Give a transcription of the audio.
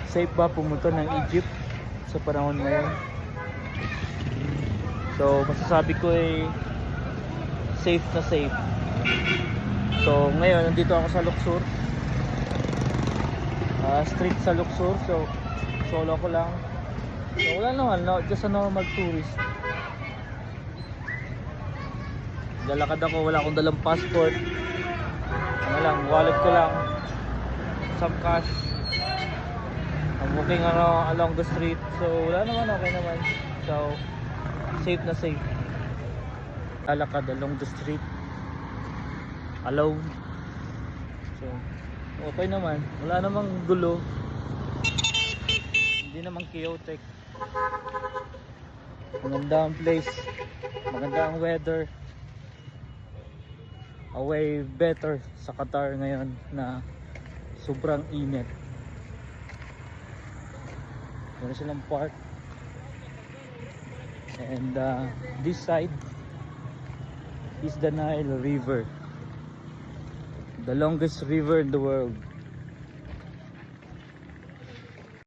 safe ba pumunta ng Egypt sa panahon ngayon? So masasabi ko ay safe na safe. So ngayon nandito ako sa Luxor, street sa Luxor. So solo ko lang. So wala naman, no, just a normal tourist. Lalakad ako, wala akong dalang passport. Ano lang, wallet ko lang, some cash. I'm walking along the street. So wala naman, okay naman. So safe na safe. Lalakad along the street alone. So okay naman, wala namang gulo. Hindi naman chaotic. Maganda ang place, maganda ang weather. Way better sa Qatar ngayon na sobrang init. Meron silang park. And this side is the Nile River, the longest river in the world.